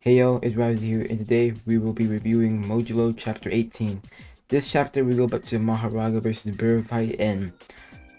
Hey yo, it's Raizu here, and today we will be reviewing Modulo Chapter 18. This chapter we go back to the Mahoraga versus Dabura fight, and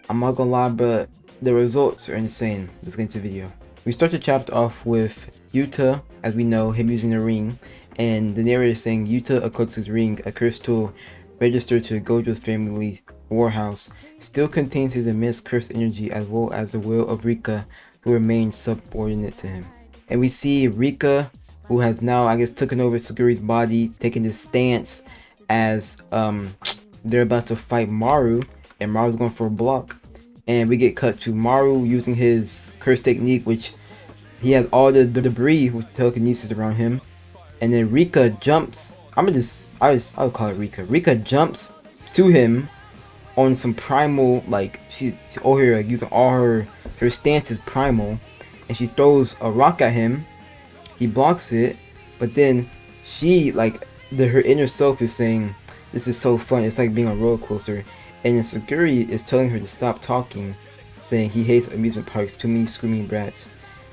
I'm not gonna lie, but the results are insane. Let's get into the video. We start the chapter off with Yuta, as we know, him using the ring, and the narrator saying Yuta Akutsu's ring, a cursed tool registered to the Gojo family warhouse, still contains his immense cursed energy as well as the will of Rika, who remains subordinate to him. And we see Rika, who has now, I guess, taken over Suguri's body, taking this stance as they're about to fight Maru, and Maru's going for a block. And we get cut to Maru using his curse technique, which he has all the debris with telekinesis around him. And then Rika jumps. I'll call it Rika. Rika jumps to him on some primal, like she over here, like, using all her stance is primal, and she throws a rock at him. He blocks it, but then she, like, her inner self is saying, "This is so fun. It's like being a roller coaster." And then Suguri is telling her to stop talking, saying he hates amusement parks, too many screaming brats.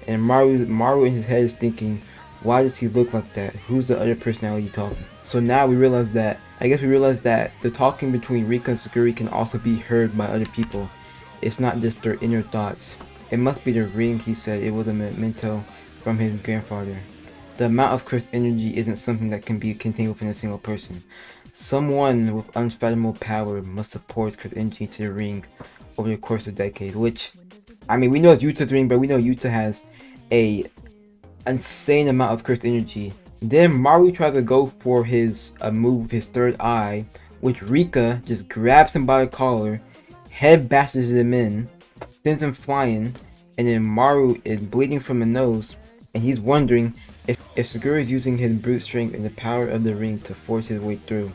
And Maru in his head is thinking, why does he look like that? Who's the other personality talking? So now we realize that, the talking between Rika and Suguri can also be heard by other people. It's not just their inner thoughts. It must be the ring, he said. It was a memento from his grandfather. The amount of cursed energy isn't something that can be contained within a single person. Someone with unfathomable power must support cursed energy to the ring over the course of decades, which, I mean, we know it's Yuta's ring, but we know Yuta has a insane amount of cursed energy. Then Maru tries to go for his move with his third eye, which Rika just grabs him by the collar, head bashes him in, sends him flying, and then Maru is bleeding from the nose, and he's wondering if Suguri is using his brute strength and the power of the ring to force his way through.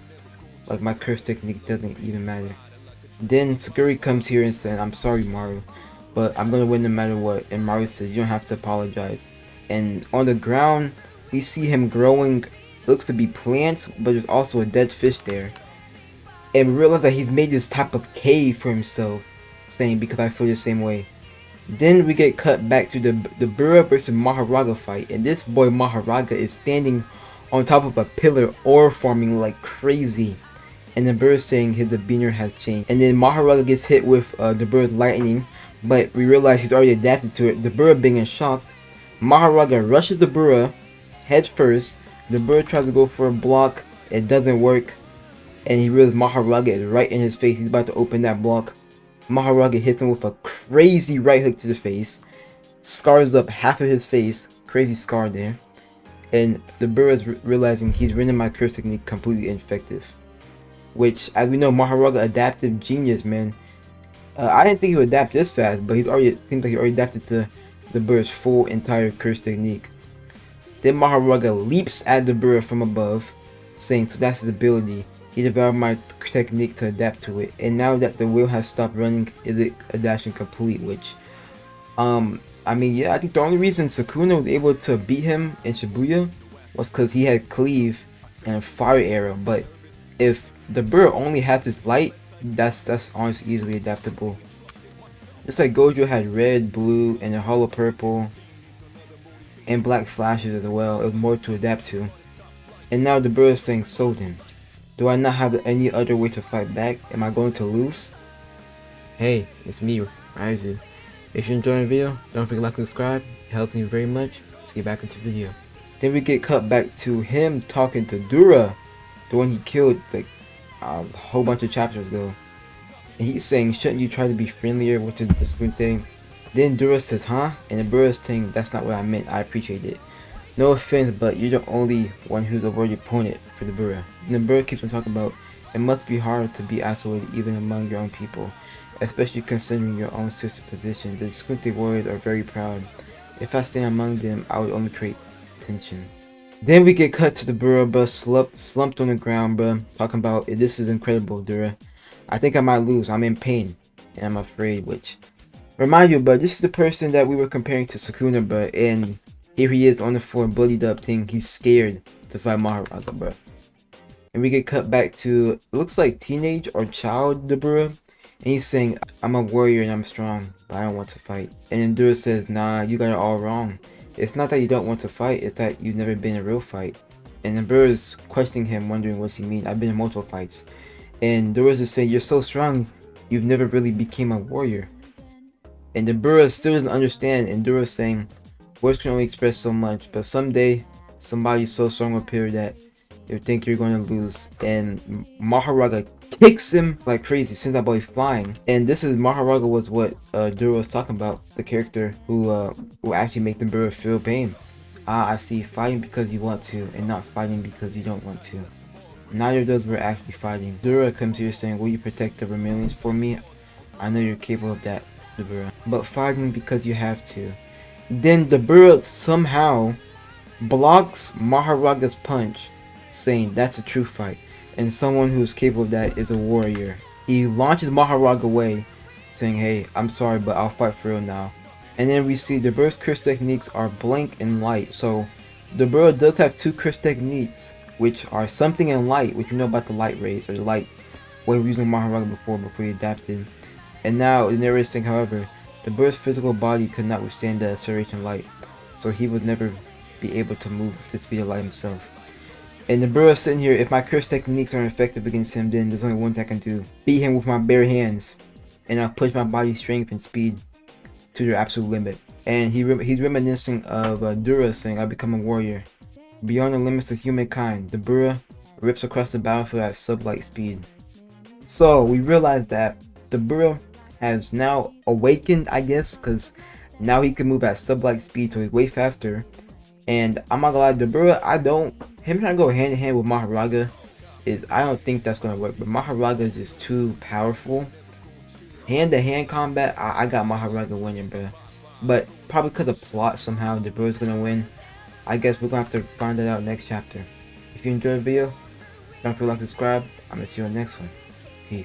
Like, my curse technique doesn't even matter. Then Suguri comes here and says, "I'm sorry, Maru, but I'm gonna win no matter what." And Maru says, "You don't have to apologize." And on the ground, we see him growing, looks to be plants, but there's also a dead fish there. And we realize that he's made this type of cave for himself, saying, "Because I feel the same way." Then we get cut back to the Dabura versus Mahoraga fight, and this boy Mahoraga is standing on top of a pillar, ore farming like crazy. And the bird saying his demeanor has changed. And then Mahoraga gets hit with the bird's lightning, but we realize he's already adapted to it. The bird being in shock, Mahoraga rushes the Dabura head first. The bird tries to go for a block, it doesn't work, and he realizes Mahoraga is right in his face. He's about to open that block. Mahoraga hits him with a crazy right hook to the face, scars up half of his face, crazy scar there. And the bird is realizing he's rendering my curse technique completely ineffective. Which, as we know, Mahoraga adaptive genius, man. I didn't think he would adapt this fast, but seems like he already adapted to the bird's full entire curse technique. Then Mahoraga leaps at the bird from above, saying, "So that's his ability. He developed my technique to adapt to it, and now that the wheel has stopped running, is it adaptation complete?" Which, I mean, yeah, I think the only reason Sukuna was able to beat him in Shibuya was because he had cleave and fire arrow. But if the bird only has his light, that's honestly easily adaptable. Just like Gojo had red, blue, and a hollow purple, and black flashes as well, it was more to adapt to. And now the bird is saying, "So then, do I not have any other way to fight back? Am I going to lose?" Hey, it's me, Raizu. If you're enjoying the video, don't forget to like and subscribe. It helps me very much. Let's get back into the video. Then we get cut back to him talking to Dabura, the one he killed like a whole bunch of chapters ago. And he's saying, "Shouldn't you try to be friendlier with the screen thing?" Then Dabura says, "Huh?" And Dabura is saying, "That's not what I meant. I appreciate it. No offense, but you're the only one who's a worthy opponent for Dabura." And Dabura keeps on talking about, "It must be hard to be isolated even among your own people, especially considering your own sister position. The Squinty warriors are very proud. If I stand among them, I would only create tension." Then we get cut to the Dabura, bruh, slumped on the ground, bruh, talking about, "This is incredible, Dabura. I think I might lose. I'm in pain, and I'm afraid." Which, remind you, but this is the person that we were comparing to Sukuna, bruh, and here he is on the floor, bullied up thing. He's scared to fight Mahoraga, bruh. And we get cut back to, it looks like teenage or child Dabura, and he's saying, "I'm a warrior and I'm strong, but I don't want to fight." And then Dabura says, "Nah, you got it all wrong. It's not that you don't want to fight, it's that you've never been in a real fight. And Dabura is questioning him, wondering what's he mean. I've been in multiple fights. And Dabura is saying, you're so strong, you've never really became a warrior. And Dabura still doesn't understand, and Dabura is saying, words can only express so much, but someday, somebody so strong will appear that you think you're going to lose. And Mahoraga kicks him like crazy, sends that boy flying. And this is Mahoraga was what Dabura was talking about, the character who will actually make Dabura feel pain. Ah, I see, fighting because you want to, and not fighting because you don't want to. Neither of those were actually fighting. Dabura comes here saying, will you protect the Vermilions for me? I know you're capable of that, Dabura. But fighting because you have to. Then Dabura somehow blocks Maharaga's punch, saying that's a true fight, and someone who's capable of that is a warrior. He launches Maharaga away, saying, hey, I'm sorry, but I'll fight for real now. And then we see Dabura's curse techniques are blank and light, so Dabura does have two curse techniques, which are something and light, which you know about the light rays, or the light way of using Mahoraga before he adapted. And now the narrator is saying, however, Dabura's physical body could not withstand the acceleration light, so he would never be able to move with the speed of light himself. And Dabura is sitting here, if my curse techniques aren't effective against him, then there's only one thing I can do. Beat him with my bare hands, and I'll push my body's strength and speed to their absolute limit. And he's reminiscing of Dabura saying, I become a warrior. Beyond the limits of humankind, Dabura rips across the battlefield at sub-light speed. So we realize that Dabura has now awakened, I guess, because now he can move at sub-light speed, so he's way faster. And I'm not gonna lie, Dabura, him trying to go hand in hand with Mahoraga I don't think that's gonna work. But Mahoraga is just too powerful. Hand to hand combat, I got Mahoraga winning, bro. But probably because of plot, somehow Dabura's gonna win. I guess we're gonna have to find that out next chapter. If you enjoyed the video, don't forget to like, subscribe. I'm gonna see you on the next one. Peace.